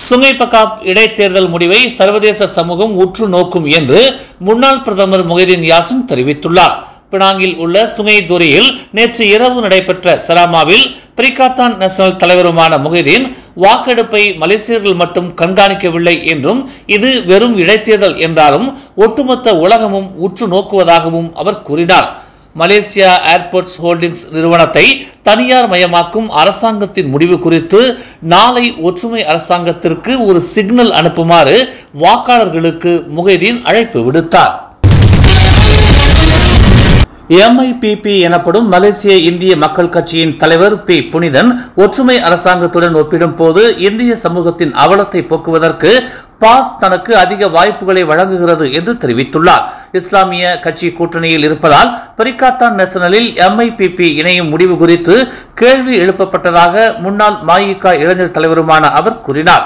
Sungai பக்காப் இடைத்தேர்தல் முடிவை சர்வதேச சமூகம் உற்று நோக்கும் என்று முன்னாள் பிரதமர் முஹிதீன் யாசின் தெரிவித்துள்ளார். பினாங்கில் உள்ள சுங்கை துறையில் நேற்று இரவு நடைபெற்ற சராமாவில் பிரிகாத்தான் நேஷனல் தலைவருமான முஹிதீன் வாக்கெடுப்பை மலேசியர்கள் மட்டும் கண்காணிக்கவில்லை என்றும் இது வெறும் இடைத்தேர்தல் என்றாலும் ஒட்டுமொத்த உலகமும் உற்று நோக்குவதாகவும் அவர் கூறினார். மலேசியா ஏர்போர்ட்ஸ் ஹோல்டிங்ஸ் நிறுவனத்தை தனியார் மயமாக்கும் அரசாங்கத்தின் முடிவு குறித்து நாளை ஒற்றுமை அரசாங்கத்திற்கு ஒரு சிக்னல் அனுப்புமாறு வாக்காளர்களுக்கு முஹிதீன் அழைப்பு விடுத்தார். MIPP எனப்படும் மலேசிய இந்திய மக்கள் கட்சியின் தலைவர் பி. புனிதன் ஒற்றுமை அரசாங்கத்துடன் ஒப்பிடும் போது இந்திய சமூகத்தின் அவலத்தை போக்குவதற்கு பாஸ் தனக்கு அதிக வாய்ப்புகளை வழங்குகிறது என்று தெரிவித்துள்ளார். இஸ்லாமிய கட்சி கூட்டணியில் இருப்பதால் பிரிகாத்தான் நேஷனலில் MIPP இணையும் முடிவு குறித்து கேள்வி எழுப்பப்பட்டதாக முன்னாள் மாயிகா இளைஞர் தலைவருமான அவர் கூறினார்.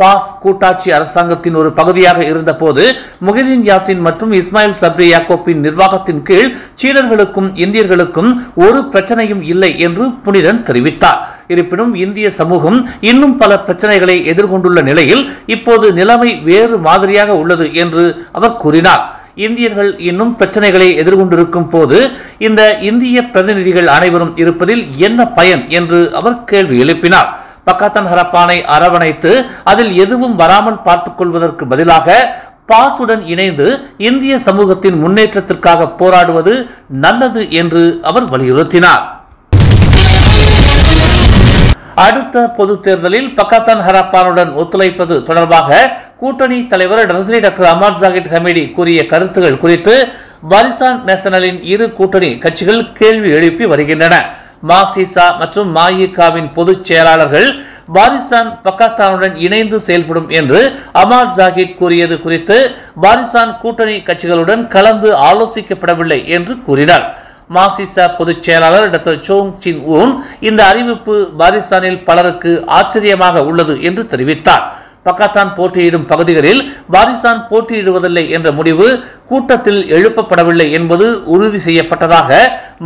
பாஸ் கூட்டாட்சி அரசாங்கத்தின் ஒரு பகுதியாக இருந்தபோது முஹிதீன் யாசின் மற்றும் இஸ்மாயில் சப்ரி யாக்கோப்பின் நிர்வாகத்தின் கீழ் சீனர்களுக்கும் இந்தியர்களுக்கும் ஒரு பிரச்சனையும் இல்லை என்று புனிதன் தெரிவித்தார். இருப்பினும் இந்திய சமூகம் இன்னும் பல பிரச்சனைகளை எதிர்கொண்டுள்ள நிலையில் இப்போது நிலைமை வேறு மாதிரியாக உள்ளது என்று அவர் கூறினார். இந்தியர்கள் இன்னும் பிரச்சனைகளை எதிர்கொண்டிருக்கும் போது இந்த இந்திய பிரதிநிதிகள் அனைவரும் இருப்பதில் என்ன பயன் என்று அவர் கேள்வி எழுப்பினார். பக்காத்தான் ஹரப்பானை அரவணைத்து அதில் எதுவும் வராமல் பார்த்துக் கொள்வதற்கு பதிலாக பாசுடன் இணைந்து இந்திய சமூகத்தின் முன்னேற்றத்திற்காக போராடுவது நல்லது என்று அவர் வலியுறுத்தினார். அடுத்த பொது தேர்தலில் பக்காத்தான் ஹரப்பானுடன் ஒத்துழைப்பது தொடர்பாக கூட்டணி தலைவர் டாக்டர் அமாட் ஜாகித் ஹமீடி கூறிய கருத்துகள் குறித்து பாரிசான் நேஷனலின் இரு கூட்டணி கட்சிகள் கேள்வி எழுப்பி வருகின்றன. மாசிசா மற்றும் மாயிகாவின் பொதுச் செயலாளர்கள் பாரிசான் பக்காத்தானுடன் இணைந்து செயல்படும் என்று அமாட் ஜாகித் கூறியது குறித்து பாரிசான் கூட்டணி கட்சிகளுடன் கலந்து ஆலோசிக்கப்படவில்லை என்று கூறினார். மாசிசா பொதுச் செயலாளர் டாக்டர் சோங் சின் ஊன் இந்த அறிவிப்பு பாரிசானில் பலருக்கு ஆச்சரியமாக உள்ளது என்று தெரிவித்தார். பக்காத்தான் போட்டியிடும் பகுதிகளில் பாரிசான் போட்டியிடுவதில்லை என்ற முடிவு கூட்டத்தில் எழுப்பப்படவில்லை என்பது உறுதி செய்யப்பட்டதாக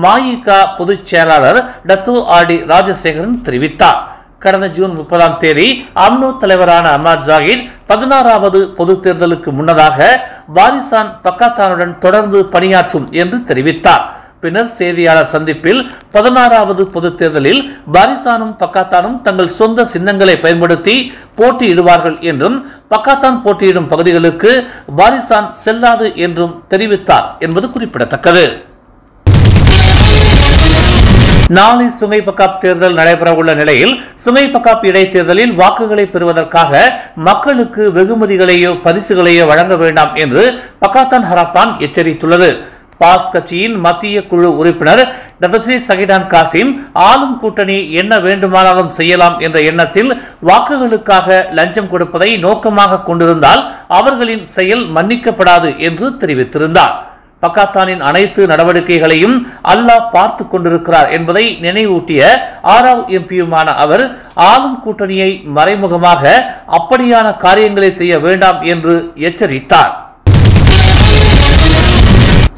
மாயிகா பொதுச் செயலாளர் டத்தோ ஆர்.டி. ராஜசேகரன் தெரிவித்தார். கடந்த ஜூன் 30ஆம் தேதி அம்னோ தலைவரான அமாட் ஜாகித் 16வது பொது தேர்தலுக்கு முன்னதாக பாரிசான் பக்காத்தானுடன் தொடர்ந்து பணியாற்றும் என்று தெரிவித்தார். பின்னர் செய்தியாளர் சந்திப்பில் 16வது பொது தேர்தலில் பாரிசானும் பக்காத்தானும் தங்கள் சொந்த சின்னங்களை பயன்படுத்தி போட்டியிடுவார்கள் என்றும் பக்காத்தான் போட்டியிடும் பகுதிகளுக்கு பாரிசான் செல்லாது என்றும் தெரிவித்தார் என்பது குறிப்பிடத்தக்கது. நாளை சுங்கை பக்காப் தேர்தல் நடைபெறவுள்ள நிலையில் சுங்கை பக்காப் இடைத்தேர்தலில் வாக்குகளை பெறுவதற்காக மக்களுக்கு வெகுமதிகளையோ பரிசுகளையோ வழங்க வேண்டாம் என்று பக்காத்தான் ஹரப்பான் எச்சரித்துள்ளது. பாஸ் கட்சியின் மத்திய குழு உறுப்பினர் டாக்டர் சகிடான் காசிம் ஆளும் கூட்டணி என்ன வேண்டுமானாலும் செய்யலாம் என்ற எண்ணத்தில் வாக்குகளுக்காக லஞ்சம் கொடுப்பதை நோக்கமாக கொண்டிருந்தால் அவர்களின் செயல் மன்னிக்கப்படாது என்று தெரிவித்திருந்தார். பக்காத்தானின் அனைத்து நடவடிக்கைகளையும் அல்லாஹ் பார்த்து கொண்டிருக்கிறார் என்பதை நினைவூட்டிய 6வது எம்பியுமான அவர் ஆளும் கூட்டணியை மறைமுகமாக அப்படியான காரியங்களை செய்ய வேண்டாம் என்று எச்சரித்தார்.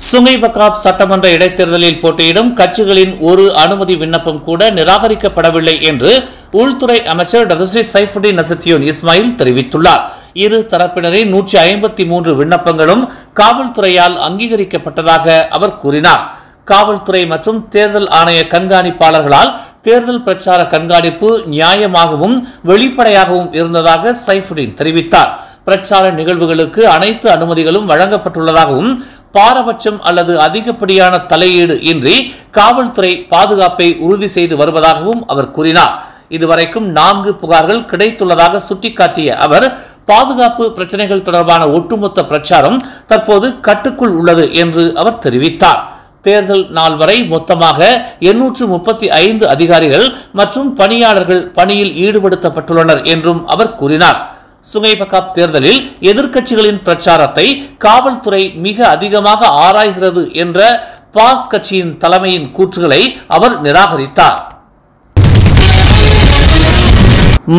சுங்கை பக்காப் சட்டமன்ற இடைத்தேர்தலில் போட்டியிடும் கட்சிகளின் ஒரு அனுமதி விண்ணப்பம் கூட நிராகரிக்கப்படவில்லை என்று உள்துறை அமைச்சர் டாக்டர் சைஃபுடின் நசத்தியோன் இஸ்மாயில் தெரிவித்துள்ளார். இரு தரப்பினரின் 153 விண்ணப்பங்களும் காவல்துறையால் அங்கீகரிக்கப்பட்டதாக அவர் கூறினார். காவல்துறை மற்றும் தேர்தல் ஆணைய கண்காணிப்பாளர்களால் தேர்தல் பிரச்சார கண்காணிப்பு நியாயமாகவும் வெளிப்படையாகவும் இருந்ததாக சைஃபுடின் தெரிவித்தார். பிரச்சார நிகழ்வுகளுக்கு அனைத்து அனுமதிகளும் வழங்கப்பட்டுள்ளதாகவும் பாரபட்சம் அல்லது அதிகப்படியான தலையீடு இன்றி காவல்துறை பாதுகாப்பை உறுதி செய்து வருவதாகவும் அவர் கூறினார். இதுவரைக்கும் 4 புகார்கள் கிடைத்துள்ளதாக சுட்டிக்காட்டிய அவர் பாதுகாப்பு பிரச்சனைகள் தொடர்பான ஒட்டுமொத்த பிரச்சாரம் தற்போது கட்டுக்குள் உள்ளது என்று அவர் தெரிவித்தார். தேர்தல் நாள் வரை மொத்தமாக 835 அதிகாரிகள் மற்றும் பணியாளர்கள் பணியில் ஈடுபடுத்தப்பட்டுள்ளனர் என்றும் அவர் கூறினார். சுங்கை பக்காப் தேர்தலில் எதிர்க்கட்சிகளின் பிரச்சாரத்தை காவல்துறை மிக அதிகமாக ஆராய்கிறது என்ற பாஸ் கட்சியின் தலைமையின் கூற்றுகளை அவர் நிராகரித்தார்.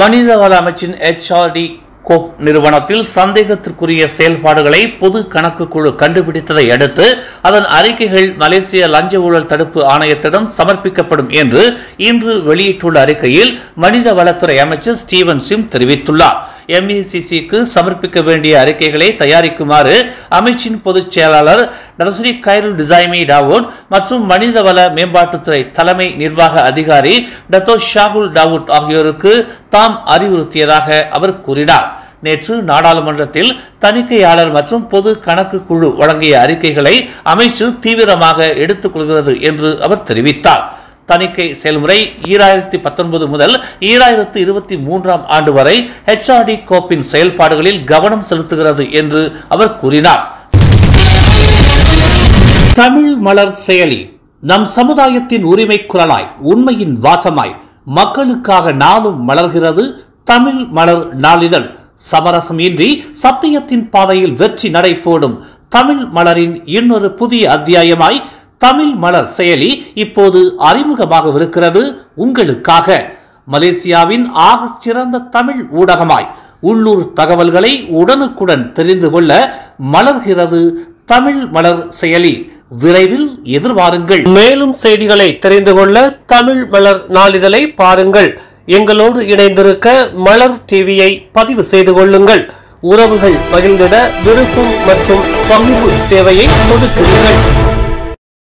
மனிதவள அமைச்சின் HRD கோப் நிறுவனத்தில் சந்தேகத்திற்குரிய செயல்பாடுகளை பொது கணக்கு குழு கண்டுபிடித்ததை அடுத்து அதன் அறிக்கைகள் மலேசிய லஞ்ச ஊழல் தடுப்பு ஆணையத்திடம் சமர்ப்பிக்கப்படும் என்று இன்று வெளியிட்டுள்ள அறிக்கையில் மனித வளத்துறை அமைச்சர் ஸ்டீவன் சிம் தெரிவித்துள்ளார். MECC-க்கு சமர்ப்பிக்க வேண்டிய அறிக்கைகளை தயாரிக்குமாறு அமைச்சின் பொதுச் செயலாளர் டர்ஸ்ரி கைருல் டிசைமி டாவூட் மற்றும் மனிதவள மேம்பாட்டுத்துறை தலைமை நிர்வாக அதிகாரி டத்தோ ஷாகுல் டாவூட் ஆகியோருக்கு தாம் அறிவுறுத்தியதாக அவர் கூறினார். நேற்று நாடாளுமன்றத்தில் தணிக்கையாளர் மற்றும் பொது கணக்கு குழு வழங்கிய அறிக்கைகளை அமைச்சு தீவிரமாக எடுத்துக் கொள்கிறது என்று அவர் தெரிவித்தார். தணிக்கை செயல்முறை 2019 முதல் 2023 ஆண்டு வரை HRD கோப்பின் செயல்பாடுகளில் கவனம் செலுத்துகிறது என்று அவர் கூறினார். தமிழ் மலர் செயலி நம் சமுதாயத்தின் உரிமை குரலாய் உண்மையின் வாசமாய் மக்களுக்காக நாளும் மலர்கிறது தமிழ் மலர் நாளிதழ். சமரசம் இன்றி சத்தியத்தின் பாதையில் வெற்றி நடை போடும் தமிழ் மலரின் இன்னொரு புதிய அத்தியாயமாய் தமிழ் மலர் செயலி இப்போது அறிமுகமாகவிருக்கிறது உங்களுக்காக. மலேசியாவின் ஆக சிறந்த தமிழ் ஊடகமாய் உள்ளூர் தகவல்களை உடனுக்குடன் தெரிந்து கொள்ள மலர்கிறது தமிழ் மலர் செயலி. விரைவில் எதிர்பாருங்கள். மேலும் செய்திகளை தெரிந்து கொள்ள தமிழ் மலர் நாளிதழை பாருங்கள். எங்களோடு இணைந்திருக்க மலர் டிவியை பதிவு செய்து கொள்ளுங்கள். உறவுகள் மகிழ்ந்திட விருப்பம் மற்றும் பகிர்வு சேவையை சொடுக்குங்கள்.